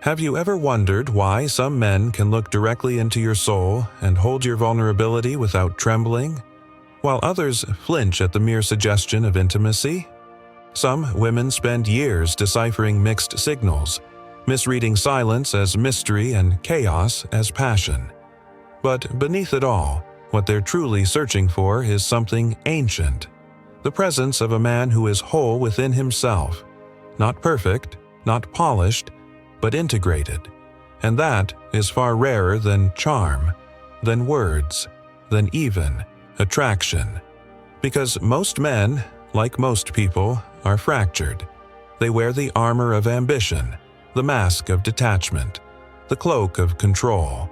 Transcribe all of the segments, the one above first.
Have you ever wondered why some men can look directly into your soul and hold your vulnerability without trembling, while others flinch at the mere suggestion of intimacy? Some women spend years deciphering mixed signals, misreading silence as mystery and chaos as passion. But beneath it all, what they're truly searching for is something ancient, the presence of a man who is whole within himself, not perfect, not polished, but integrated. And that is far rarer than charm, than words, than even attraction. Because most men, like most people, are fractured. They wear the armor of ambition, the mask of detachment, the cloak of control.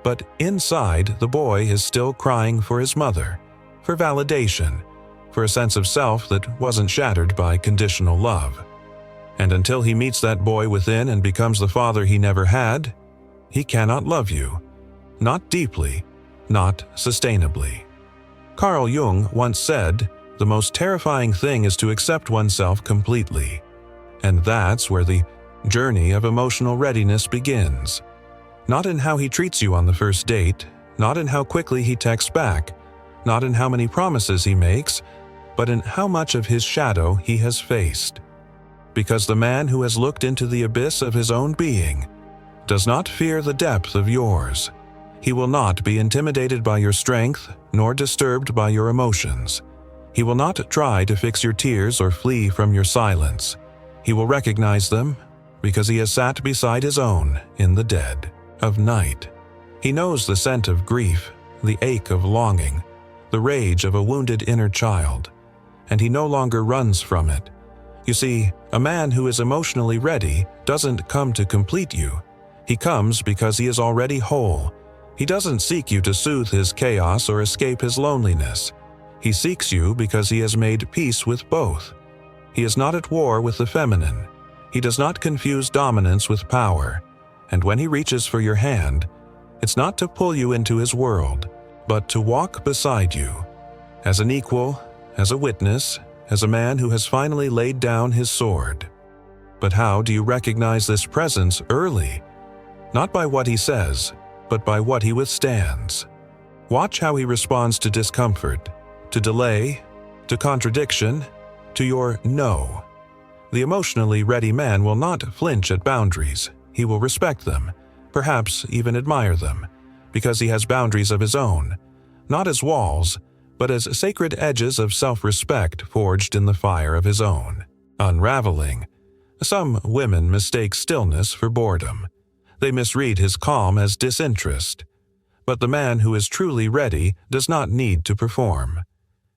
But inside, the boy is still crying for his mother, for validation, for a sense of self that wasn't shattered by conditional love. And until he meets that boy within and becomes the father he never had, he cannot love you. Not deeply, not sustainably. Carl Jung once said, "The most terrifying thing is to accept oneself completely." And that's where the journey of emotional readiness begins. Not in how he treats you on the first date, not in how quickly he texts back, not in how many promises he makes, but in how much of his shadow he has faced. Because the man who has looked into the abyss of his own being does not fear the depth of yours. He will not be intimidated by your strength, nor disturbed by your emotions. He will not try to fix your tears or flee from your silence. He will recognize them because he has sat beside his own in the dead of night. He knows the scent of grief, the ache of longing, the rage of a wounded inner child, and he no longer runs from it. You see, a man who is emotionally ready doesn't come to complete you. He comes because he is already whole. He doesn't seek you to soothe his chaos or escape his loneliness. He seeks you because he has made peace with both. He is not at war with the feminine. He does not confuse dominance with power. And when he reaches for your hand, it's not to pull you into his world, but to walk beside you, as an equal, as a witness, as a man who has finally laid down his sword. But how do you recognize this presence early? Not by what he says, but by what he withstands. Watch how he responds to discomfort, to delay, to contradiction, to your no. The emotionally ready man will not flinch at boundaries. He will respect them, perhaps even admire them, because he has boundaries of his own, not as walls, but as sacred edges of self-respect forged in the fire of his own. Unraveling. Some women mistake stillness for boredom. They misread his calm as disinterest. But the man who is truly ready does not need to perform.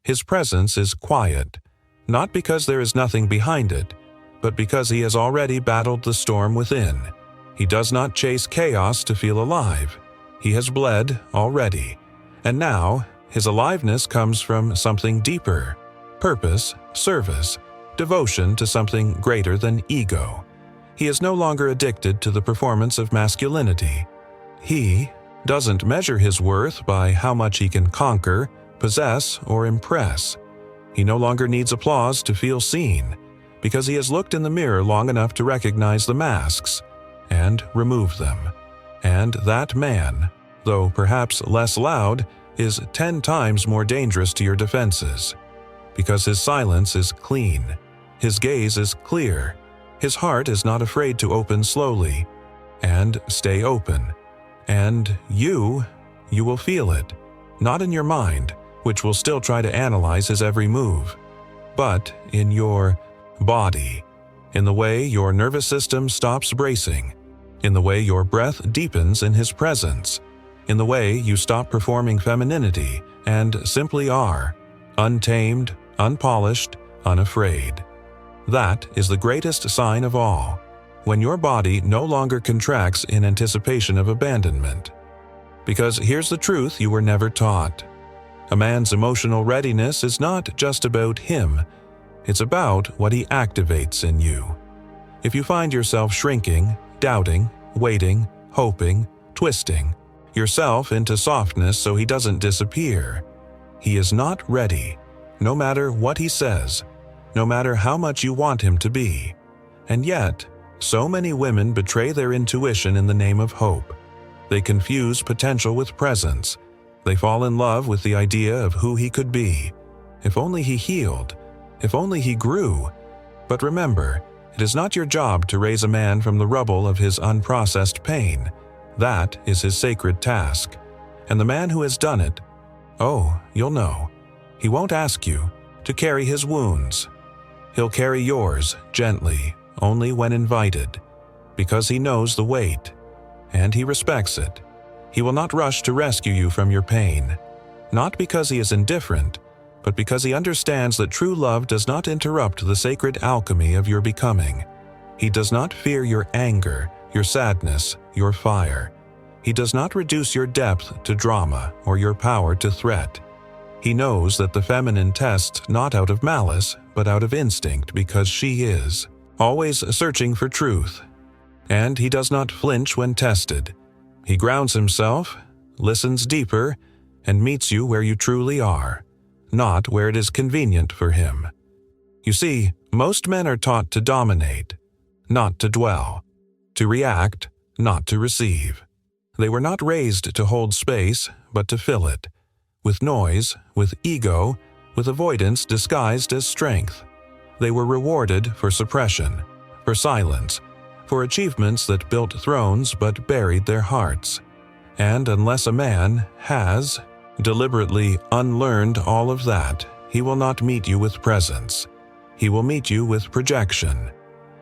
His presence is quiet, not because there is nothing behind it, but because he has already battled the storm within. He does not chase chaos to feel alive. He has bled already, and now his aliveness comes from something deeper: purpose, service, devotion to something greater than ego. He is no longer addicted to the performance of masculinity. He doesn't measure his worth by how much he can conquer, possess, or impress. He no longer needs applause to feel seen, because he has looked in the mirror long enough to recognize the masks and remove them. And that man, though perhaps less loud, is 10 times more dangerous to your defenses, because his silence is clean, his gaze is clear, his heart is not afraid to open slowly, and stay open. And you will feel it, not in your mind, which will still try to analyze his every move, but in your body, in the way your nervous system stops bracing, in the way your breath deepens in his presence, in the way you stop performing femininity and simply are, untamed, unpolished, unafraid. That is the greatest sign of all, when your body no longer contracts in anticipation of abandonment. Because here's the truth you were never taught. A man's emotional readiness is not just about him, it's about what he activates in you. If you find yourself shrinking, doubting, waiting, hoping, twisting yourself into softness so he doesn't disappear, he is not ready, no matter what he says, no matter how much you want him to be. And yet, So many women betray their intuition in the name of hope. They confuse potential with presence. They fall in love with the idea of who he could be. If only he healed. If only he grew. But remember, it is not your job to raise a man from the rubble of his unprocessed pain. That is his sacred task. And the man who has done it, oh, you'll know. He won't ask you to carry his wounds. He'll carry yours gently, only when invited, because he knows the weight, and he respects it. He will not rush to rescue you from your pain, not because he is indifferent, but because he understands that true love does not interrupt the sacred alchemy of your becoming. He does not fear your anger, your sadness, your fire. He does not reduce your depth to drama or your power to threat. He knows that the feminine tests not out of malice, but out of instinct, because she is always searching for truth. And he does not flinch when tested. He grounds himself, listens deeper, and meets you where you truly are, not where it is convenient for him. You see, most men are taught to dominate, not to dwell, to react, not to receive. They were not raised to hold space, but to fill it, with noise, with ego, with avoidance disguised as strength. They were rewarded for suppression, for silence, for achievements that built thrones but buried their hearts. And unless a man has deliberately unlearned all of that, he will not meet you with presence. He will meet you with projection.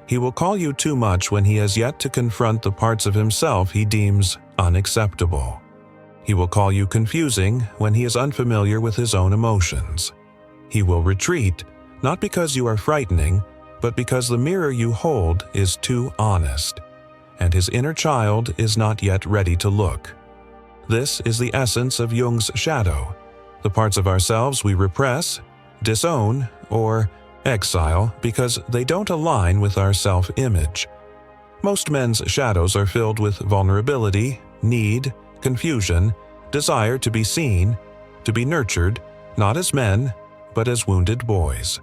He will call you too much when he has yet to confront the parts of himself he deems unacceptable. He will call you confusing when he is unfamiliar with his own emotions. He will retreat, not because you are frightening, but because the mirror you hold is too honest, and his inner child is not yet ready to look. This is the essence of Jung's shadow, the parts of ourselves we repress, disown, or exile because they don't align with our self-image. Most men's shadows are filled with vulnerability, need, confusion, desire to be seen, to be nurtured, not as men, but as wounded boys.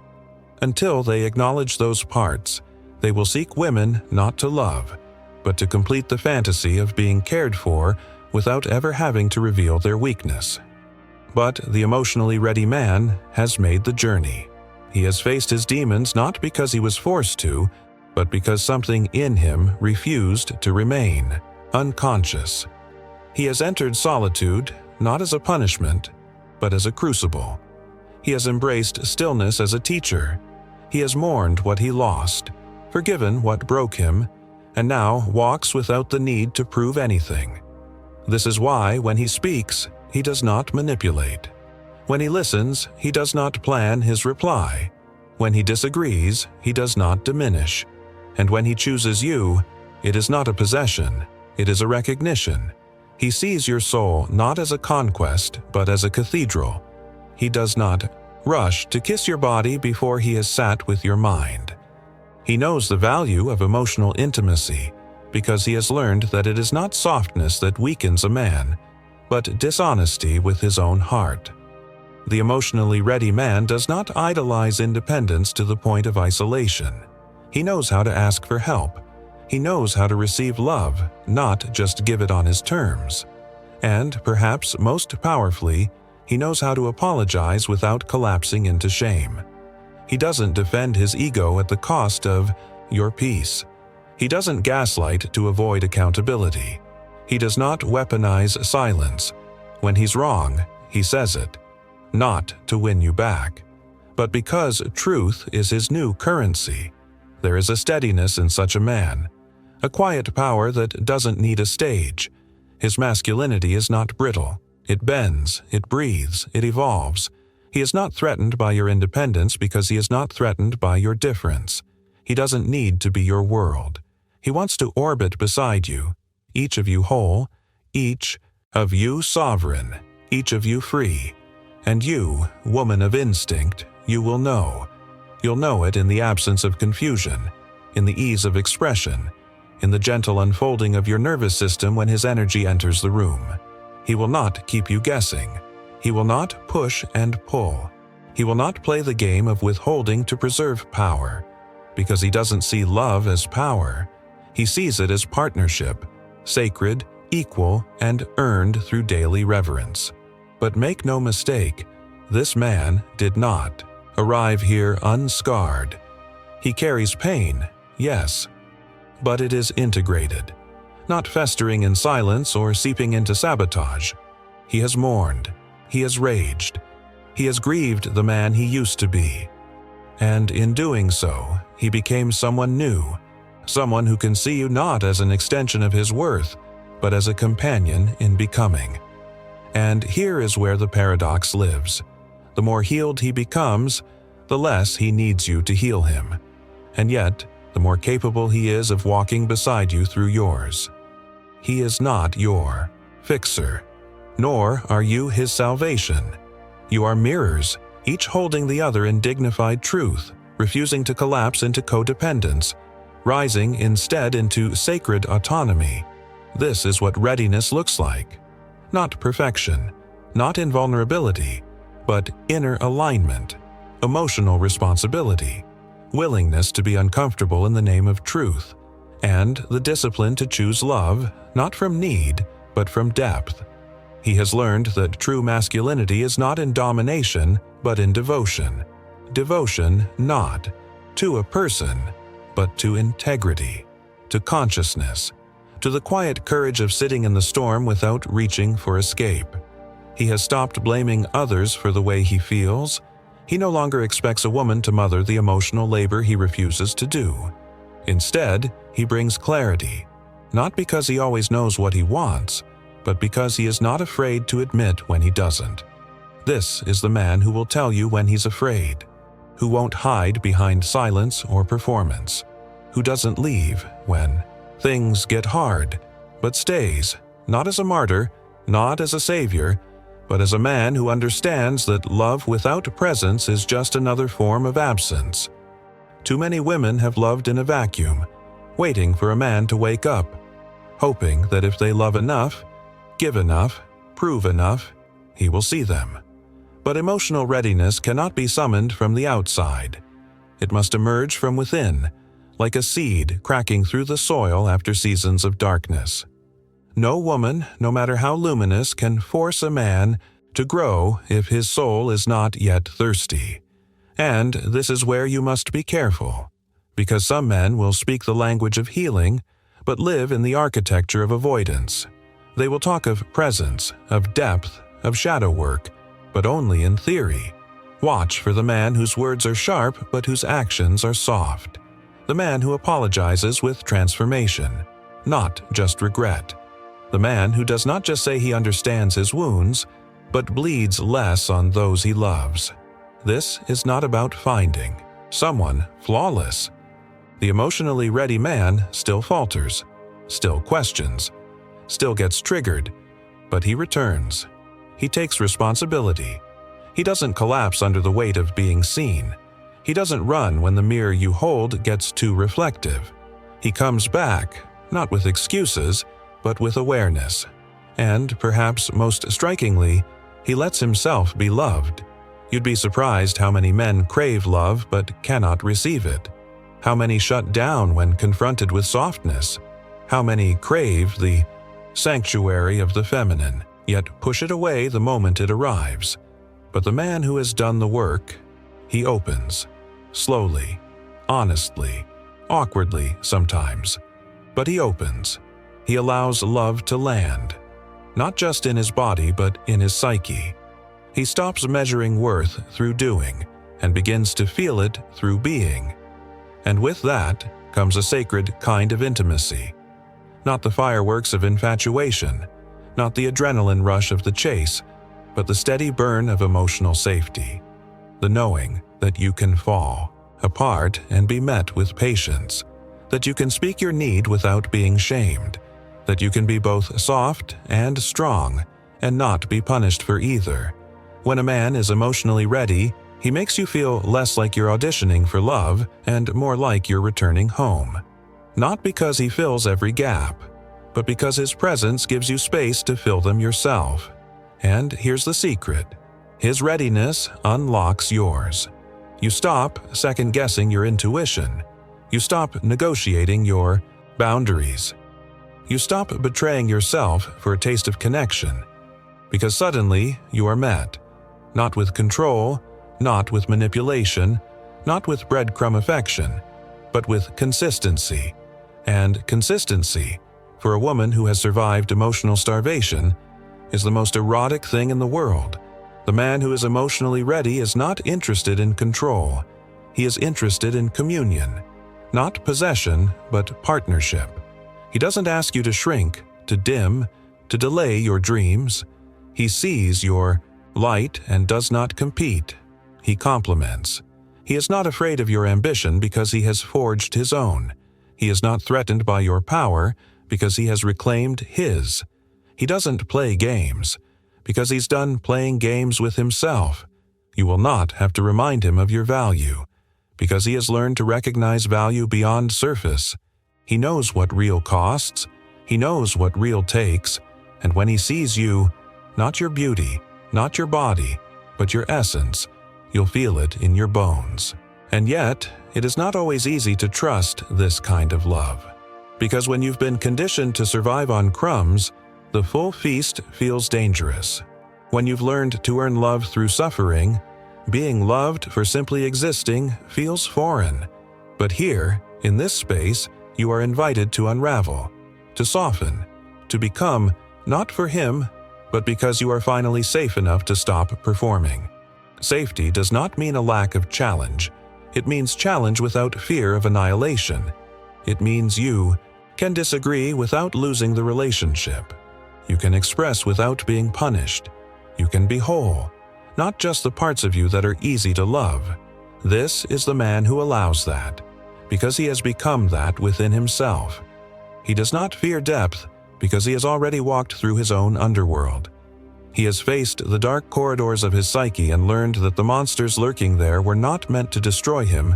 Until they acknowledge those parts, they will seek women not to love, but to complete the fantasy of being cared for without ever having to reveal their weakness. But the emotionally ready man has made the journey. He has faced his demons not because he was forced to, but because something in him refused to remain, unconscious. He has entered solitude not as a punishment, but as a crucible. He has embraced stillness as a teacher. He has mourned what he lost, forgiven what broke him, and now walks without the need to prove anything. This is why, when he speaks, he does not manipulate. When he listens, he does not plan his reply. When he disagrees, he does not diminish. And when he chooses you, it is not a possession, it is a recognition. He sees your soul not as a conquest, but as a cathedral. He does not rush to kiss your body before he has sat with your mind. He knows the value of emotional intimacy, because he has learned that it is not softness that weakens a man, but dishonesty with his own heart. The emotionally ready man does not idolize independence to the point of isolation. He knows how to ask for help. He knows how to receive love, not just give it on his terms. And, perhaps most powerfully, he knows how to apologize without collapsing into shame. He doesn't defend his ego at the cost of your peace. He doesn't gaslight to avoid accountability. He does not weaponize silence. When he's wrong, he says it, not to win you back, but because truth is his new currency. There is a steadiness in such a man, a quiet power that doesn't need a stage. His masculinity is not brittle. It bends, it breathes, it evolves. He is not threatened by your independence because he is not threatened by your difference. He doesn't need to be your world. He wants to orbit beside you, each of you whole, each of you sovereign, each of you free. And you, woman of instinct, you will know. You'll know it in the absence of confusion, in the ease of expression, in the gentle unfolding of your nervous system when his energy enters the room. He will not keep you guessing. He will not push and pull. He will not play the game of withholding to preserve power, because he doesn't see love as power. He sees it as partnership, sacred, equal, and earned through daily reverence. But make no mistake, this man did not arrive here unscarred. He carries pain, yes, but it is integrated, not festering in silence or seeping into sabotage. He has mourned, he has raged, he has grieved the man he used to be. And in doing so, he became someone new, someone who can see you not as an extension of his worth, but as a companion in becoming. And here is where the paradox lives. The more healed he becomes, the less he needs you to heal him. And yet, the more capable he is of walking beside you through yours. He is not your fixer, nor are you his salvation. You are mirrors, each holding the other in dignified truth, refusing to collapse into codependence, rising instead into sacred autonomy. This is what readiness looks like. Not perfection, not invulnerability, but inner alignment, emotional responsibility, willingness to be uncomfortable in the name of truth, and the discipline to choose love, not from need, but from depth. He has learned that true masculinity is not in domination, but in devotion. Devotion not to a person, but to integrity, to consciousness, to the quiet courage of sitting in the storm without reaching for escape. He has stopped blaming others for the way he feels. He no longer expects a woman to mother the emotional labor he refuses to do. Instead, he brings clarity, not because he always knows what he wants, but because he is not afraid to admit when he doesn't. This is the man who will tell you when he's afraid, who won't hide behind silence or performance, who doesn't leave when things get hard, but stays, not as a martyr, not as a savior, but as a man who understands that love without presence is just another form of absence. Too many women have loved in a vacuum, waiting for a man to wake up, hoping that if they love enough, give enough, prove enough, he will see them. But emotional readiness cannot be summoned from the outside. It must emerge from within, like a seed cracking through the soil after seasons of darkness. No woman, no matter how luminous, can force a man to grow if his soul is not yet thirsty. And this is where you must be careful, because some men will speak the language of healing, but live in the architecture of avoidance. They will talk of presence, of depth, of shadow work, but only in theory. Watch for the man whose words are sharp but whose actions are soft. The man who apologizes with transformation, not just regret. The man who does not just say he understands his wounds, but bleeds less on those he loves. This is not about finding someone flawless. The emotionally ready man still falters, still questions, still gets triggered, but he returns. He takes responsibility. He doesn't collapse under the weight of being seen. He doesn't run when the mirror you hold gets too reflective. He comes back, not with excuses, but with awareness. And, perhaps most strikingly, he lets himself be loved. You'd be surprised how many men crave love but cannot receive it. How many shut down when confronted with softness. How many crave the sanctuary of the feminine, yet push it away the moment it arrives. But the man who has done the work, he opens, slowly, honestly, awkwardly sometimes, but he opens. He allows love to land, not just in his body but in his psyche. He stops measuring worth through doing and begins to feel it through being. And with that comes a sacred kind of intimacy. Not the fireworks of infatuation, not the adrenaline rush of the chase, but the steady burn of emotional safety. The knowing that you can fall apart and be met with patience, that you can speak your need without being shamed, that you can be both soft and strong and not be punished for either. When a man is emotionally ready, he makes you feel less like you're auditioning for love and more like you're returning home. Not because he fills every gap, but because his presence gives you space to fill them yourself. And here's the secret. His readiness unlocks yours. You stop second-guessing your intuition. You stop negotiating your Boundaries. You stop betraying yourself for a taste of connection, because suddenly you are met, not with control, not with manipulation, not with breadcrumb affection, but with consistency. And consistency, for a woman who has survived emotional starvation, is the most erotic thing in the world. The man who is emotionally ready is not interested in control. He is interested in communion, not possession, but partnership. He doesn't ask you to shrink, to dim, to delay your dreams. He sees your light and does not compete. He complements. He is not afraid of your ambition because he has forged his own. He is not threatened by your power because he has reclaimed his. He doesn't play games because he's done playing games with himself. You will not have to remind him of your value because he has learned to recognize value beyond surface. He knows what real costs, he knows what real takes, and when he sees you, not your beauty, not your body, but your essence, you'll feel it in your bones. And yet, it is not always easy to trust this kind of love. Because when you've been conditioned to survive on crumbs, the full feast feels dangerous. When you've learned to earn love through suffering, being loved for simply existing feels foreign. But here, in this space, you are invited to unravel, to soften, to become, not for him, but because you are finally safe enough to stop performing. Safety does not mean a lack of challenge. It means challenge without fear of annihilation. It means you can disagree without losing the relationship. You can express without being punished. You can be whole, not just the parts of you that are easy to love. This is the man who allows that, because he has become that within himself. He does not fear depth because he has already walked through his own underworld. He has faced the dark corridors of his psyche and learned that the monsters lurking there were not meant to destroy him,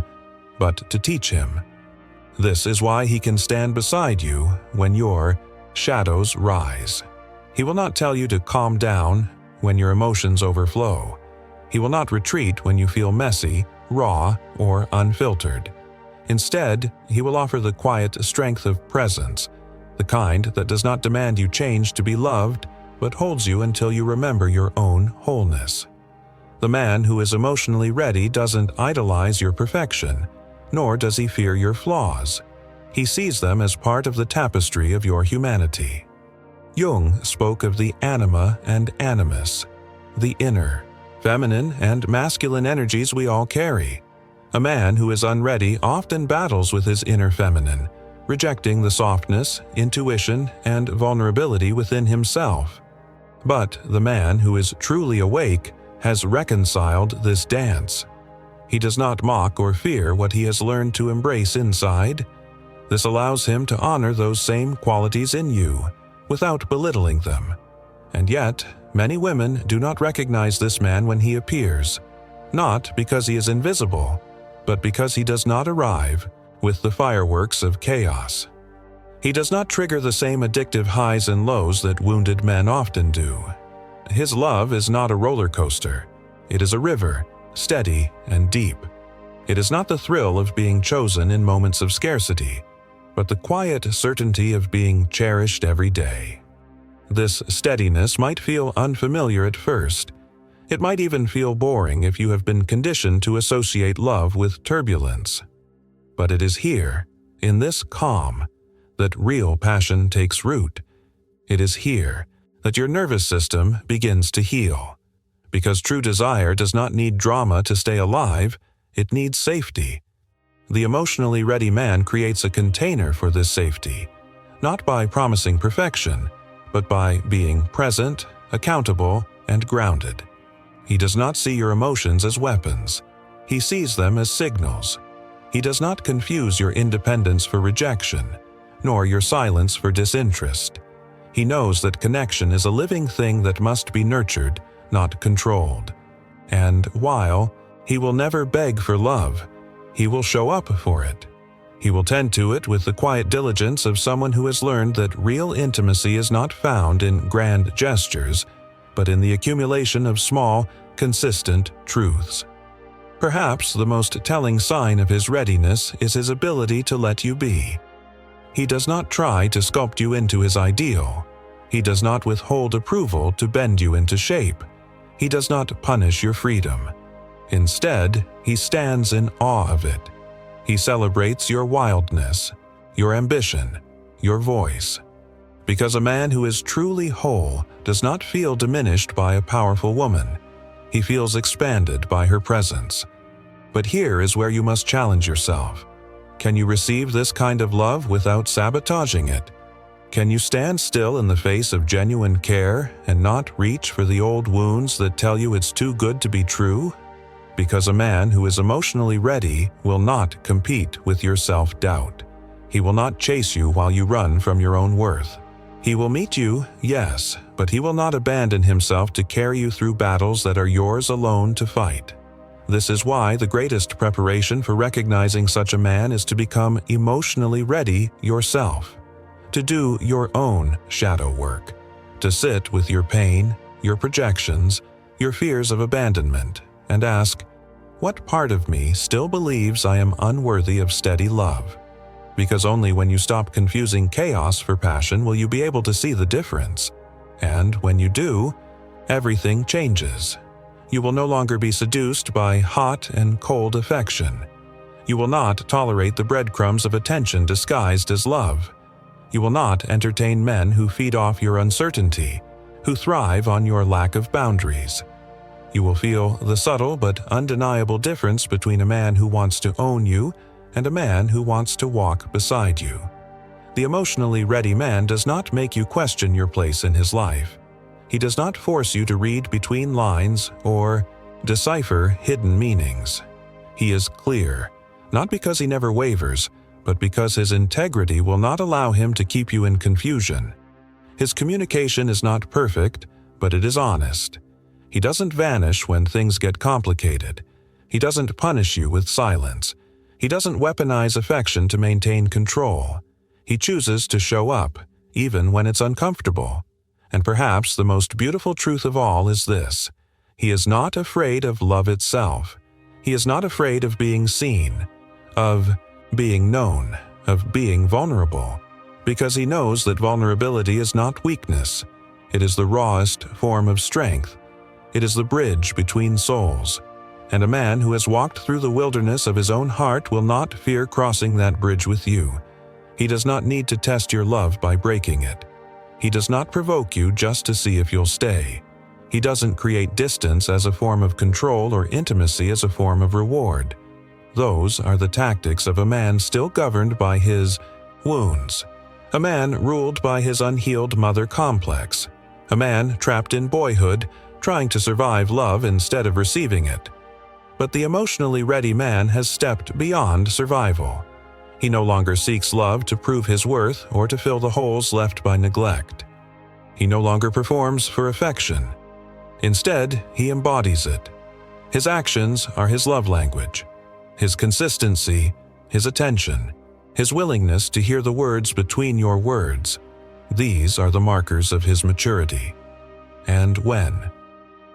but to teach him. This is why he can stand beside you when your shadows rise. He will not tell you to calm down when your emotions overflow. He will not retreat when you feel messy, raw, or unfiltered. Instead, he will offer the quiet strength of presence, the kind that does not demand you change to be loved, but holds you until you remember your own wholeness. The man who is emotionally ready doesn't idolize your perfection, nor does he fear your flaws. He sees them as part of the tapestry of your humanity. Jung spoke of the anima and animus, the inner, feminine and masculine energies we all carry. A man who is unready often battles with his inner feminine, rejecting the softness, intuition, and vulnerability within himself. But the man who is truly awake has reconciled this dance. He does not mock or fear what he has learned to embrace inside. This allows him to honor those same qualities in you, without belittling them. And yet, many women do not recognize this man when he appears, not because he is invisible, but because he does not arrive with the fireworks of chaos. He does not trigger the same addictive highs and lows that wounded men often do. His love is not a roller coaster. It is a river, steady and deep. It is not the thrill of being chosen in moments of scarcity, but the quiet certainty of being cherished every day. This steadiness might feel unfamiliar at first. It might even feel boring if you have been conditioned to associate love with turbulence. But it is here, in this calm, that real passion takes root. It is here that your nervous system begins to heal. Because true desire does not need drama to stay alive, it needs safety. The emotionally ready man creates a container for this safety, not by promising perfection, but by being present, accountable, and grounded. He does not see your emotions as weapons. He sees them as signals. He does not confuse your independence for rejection, nor your silence for disinterest. He knows that connection is a living thing that must be nurtured, not controlled. And while he will never beg for love, he will show up for it. He will tend to it with the quiet diligence of someone who has learned that real intimacy is not found in grand gestures, but in the accumulation of small, consistent truths. Perhaps the most telling sign of his readiness is his ability to let you be. He does not try to sculpt you into his ideal. He does not withhold approval to bend you into shape. He does not punish your freedom. Instead, he stands in awe of it. He celebrates your wildness, your ambition, your voice. Because a man who is truly whole does not feel diminished by a powerful woman. He feels expanded by her presence. But here is where you must challenge yourself. Can you receive this kind of love without sabotaging it? Can you stand still in the face of genuine care and not reach for the old wounds that tell you it's too good to be true? Because a man who is emotionally ready will not compete with your self-doubt. He will not chase you while you run from your own worth. He will meet you, yes, but he will not abandon himself to carry you through battles that are yours alone to fight. This is why the greatest preparation for recognizing such a man is to become emotionally ready yourself, to do your own shadow work, to sit with your pain, your projections, your fears of abandonment, and ask, what part of me still believes I am unworthy of steady love? Because only when you stop confusing chaos for passion will you be able to see the difference. And when you do, everything changes. You will no longer be seduced by hot and cold affection. You will not tolerate the breadcrumbs of attention disguised as love. You will not entertain men who feed off your uncertainty, who thrive on your lack of boundaries. You will feel the subtle but undeniable difference between a man who wants to own you and a man who wants to walk beside you. The emotionally ready man does not make you question your place in his life. He does not force you to read between lines or decipher hidden meanings. He is clear, not because he never wavers, but because his integrity will not allow him to keep you in confusion. His communication is not perfect, but it is honest. He doesn't vanish when things get complicated. He doesn't punish you with silence. He doesn't weaponize affection to maintain control. He chooses to show up, even when it's uncomfortable. And perhaps the most beautiful truth of all is this: he is not afraid of love itself. He is not afraid of being seen, of being known, of being vulnerable, because he knows that vulnerability is not weakness. It is the rawest form of strength. It is the bridge between souls. And a man who has walked through the wilderness of his own heart will not fear crossing that bridge with you. He does not need to test your love by breaking it. He does not provoke you just to see if you'll stay. He doesn't create distance as a form of control or intimacy as a form of reward. Those are the tactics of a man still governed by his wounds, a man ruled by his unhealed mother complex, a man trapped in boyhood, trying to survive love instead of receiving it. But the emotionally ready man has stepped beyond survival. He no longer seeks love to prove his worth or to fill the holes left by neglect. He no longer performs for affection. Instead, he embodies it. His actions are his love language. His consistency, his attention, his willingness to hear the words between your words. These are the markers of his maturity. And when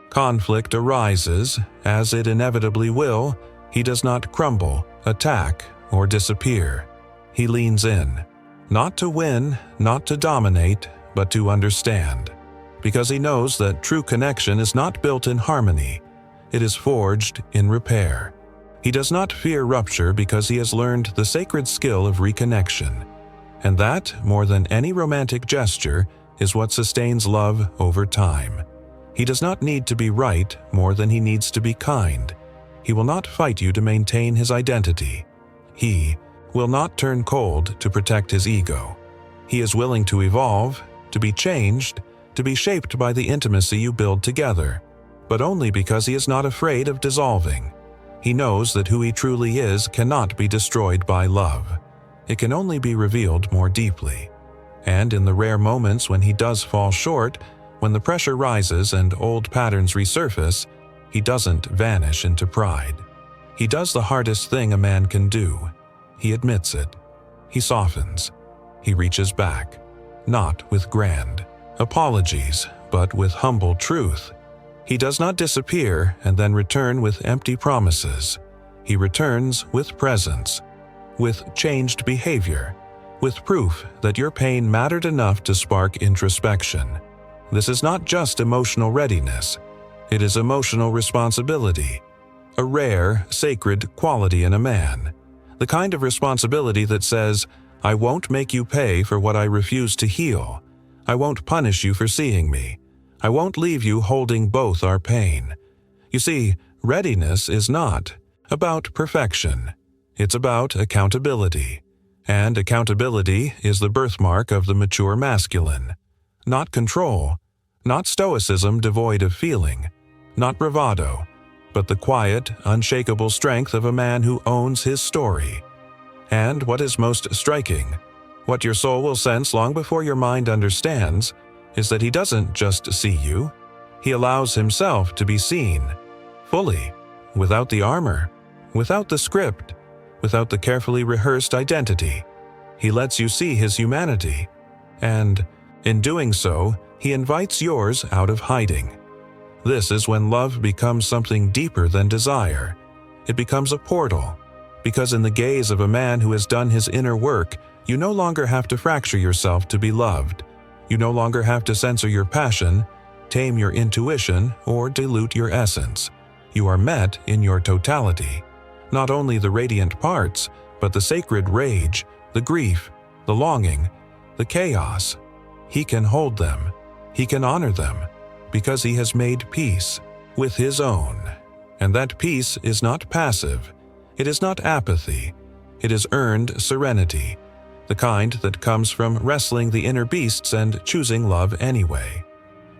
conflict arises, as it inevitably will, he does not crumble, attack, or disappear. He leans in, not to win, not to dominate, but to understand, because he knows that true connection is not built in harmony, it is forged in repair. He does not fear rupture because he has learned the sacred skill of reconnection, and that, more than any romantic gesture, is what sustains love over time. He does not need to be right more than he needs to be kind. He will not fight you to maintain his identity. He will not turn cold to protect his ego. He is willing to evolve, to be changed, to be shaped by the intimacy you build together, but only because he is not afraid of dissolving. He knows that who he truly is cannot be destroyed by love. It can only be revealed more deeply. And in the rare moments when he does fall short, when the pressure rises and old patterns resurface, he doesn't vanish into pride. He does the hardest thing a man can do. He admits it. He softens. He reaches back, not with grand apologies, but with humble truth. He does not disappear and then return with empty promises. He returns with presence, with changed behavior, with proof that your pain mattered enough to spark introspection. This is not just emotional readiness, it is emotional responsibility, a rare, sacred quality in a man, the kind of responsibility that says, I won't make you pay for what I refuse to heal. I won't punish you for seeing me. I won't leave you holding both our pain. You see, readiness is not about perfection. It's about accountability. And accountability is the birthmark of the mature masculine. Not control, not stoicism devoid of feeling, not bravado, but the quiet, unshakable strength of a man who owns his story. And what is most striking, what your soul will sense long before your mind understands, is that he doesn't just see you, he allows himself to be seen, fully, without the armor, without the script, without the carefully rehearsed identity. He lets you see his humanity, and, in doing so, he invites yours out of hiding. This is when love becomes something deeper than desire. It becomes a portal, because in the gaze of a man who has done his inner work, you no longer have to fracture yourself to be loved. You no longer have to censor your passion, tame your intuition, or dilute your essence. You are met in your totality. Not only the radiant parts, but the sacred rage, the grief, the longing, the chaos. He can hold them. He can honor them, because he has made peace with his own. And that peace is not passive. It is not apathy. It is earned serenity, the kind that comes from wrestling the inner beasts and choosing love anyway.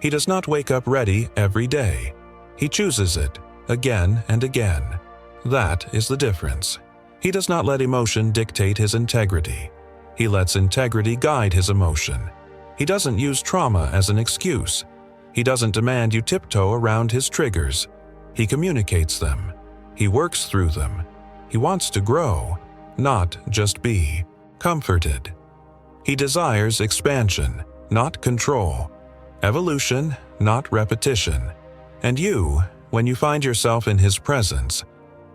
He does not wake up ready every day. He chooses it again and again. That is the difference. He does not let emotion dictate his integrity. He lets integrity guide his emotion. He doesn't use trauma as an excuse. He doesn't demand you tiptoe around his triggers. He communicates them. He works through them. He wants to grow, not just be comforted. He desires expansion, not control, evolution, not repetition. And you, when you find yourself in his presence,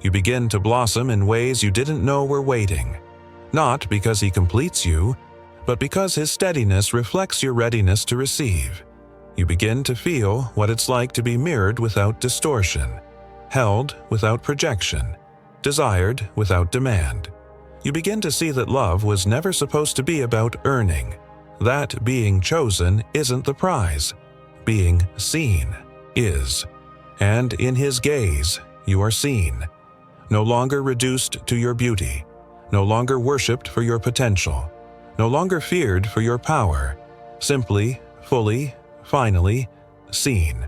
you begin to blossom in ways you didn't know were waiting. Not because he completes you, but because his steadiness reflects your readiness to receive. You begin to feel what it's like to be mirrored without distortion, held without projection, desired without demand. You begin to see that love was never supposed to be about earning. That being chosen isn't the prize. Being seen is. And in his gaze, you are seen. No longer reduced to your beauty. No longer worshipped for your potential. No longer feared for your power. Simply, fully, finally, seen.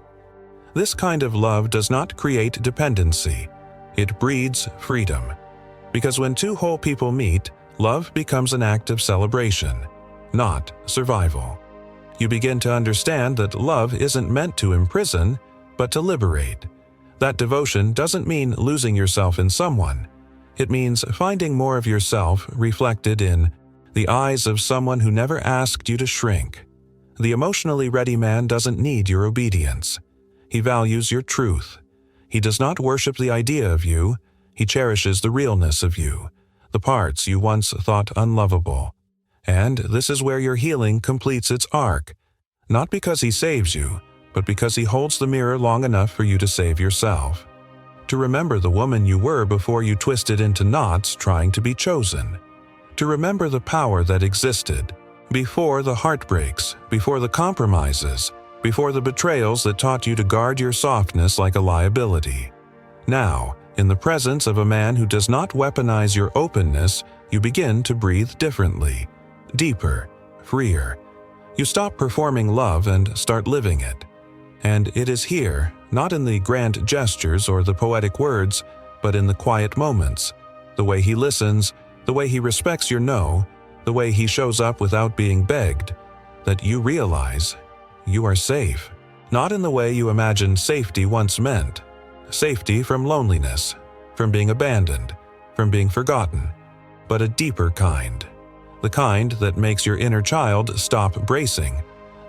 This kind of love does not create dependency. It breeds freedom. Because when two whole people meet, love becomes an act of celebration, not survival. You begin to understand that love isn't meant to imprison, but to liberate. That devotion doesn't mean losing yourself in someone. It means finding more of yourself reflected in the eyes of someone who never asked you to shrink. The emotionally ready man doesn't need your obedience. He values your truth. He does not worship the idea of you. He cherishes the realness of you, the parts you once thought unlovable. And this is where your healing completes its arc, not because he saves you, but because he holds the mirror long enough for you to save yourself. To remember the woman you were before you twisted into knots trying to be chosen. To remember the power that existed before the heartbreaks, before the compromises, before the betrayals that taught you to guard your softness like a liability. Now, in the presence of a man who does not weaponize your openness, you begin to breathe differently, deeper, freer. You stop performing love and start living it. And it is here, not in the grand gestures or the poetic words, but in the quiet moments, the way he listens, the way he respects your no, the way he shows up without being begged, that you realize you are safe. Not in the way you imagined safety once meant. Safety from loneliness, from being abandoned, from being forgotten, but a deeper kind. The kind that makes your inner child stop bracing.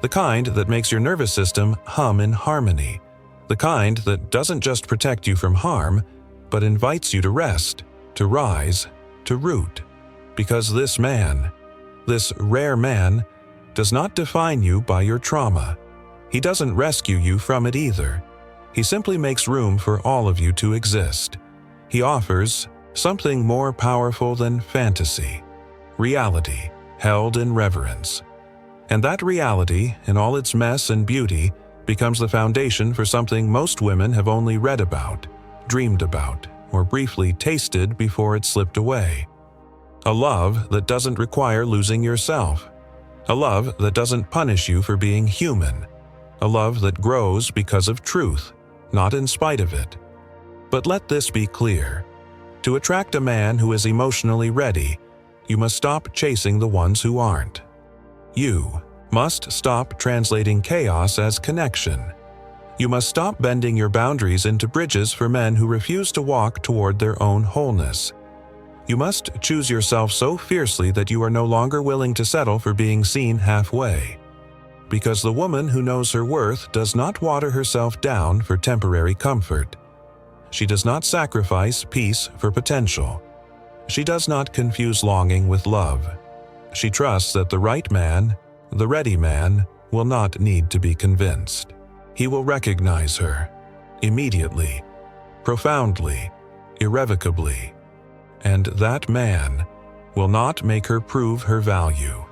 The kind that makes your nervous system hum in harmony. The kind that doesn't just protect you from harm, but invites you to rest, to rise, to root. Because this man, This rare man does not define you by your trauma. He doesn't rescue you from it either. He simply makes room for all of you to exist. He offers something more powerful than fantasy, reality held in reverence. And that reality, in all its mess and beauty, becomes the foundation for something most women have only read about, dreamed about, or briefly tasted before it slipped away. A love that doesn't require losing yourself. A love that doesn't punish you for being human. A love that grows because of truth, not in spite of it. But let this be clear. To attract a man who is emotionally ready, you must stop chasing the ones who aren't. You must stop translating chaos as connection. You must stop bending your boundaries into bridges for men who refuse to walk toward their own wholeness. You must choose yourself so fiercely that you are no longer willing to settle for being seen halfway. Because the woman who knows her worth does not water herself down for temporary comfort. She does not sacrifice peace for potential. She does not confuse longing with love. She trusts that the right man, the ready man, will not need to be convinced. He will recognize her, immediately, profoundly, irrevocably. And that man will not make her prove her value.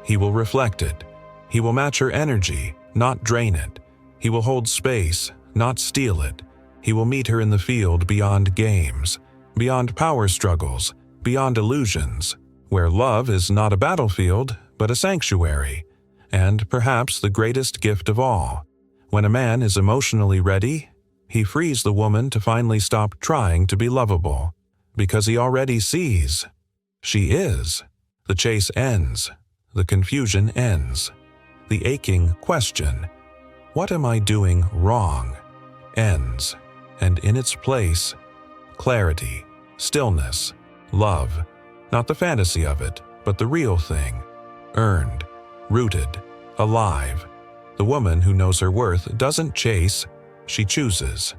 He will reflect it. He will match her energy, not drain it. He will hold space, not steal it. He will meet her in the field beyond games, beyond power struggles, beyond illusions, where love is not a battlefield, but a sanctuary. And perhaps the greatest gift of all, when a man is emotionally ready, he frees the woman to finally stop trying to be lovable, because he already sees. She is. The chase ends. The confusion ends. The aching question, "What am I doing wrong?" ends. And in its place, clarity, stillness, love, not the fantasy of it, but the real thing, earned, rooted, alive. The woman who knows her worth doesn't chase, she chooses.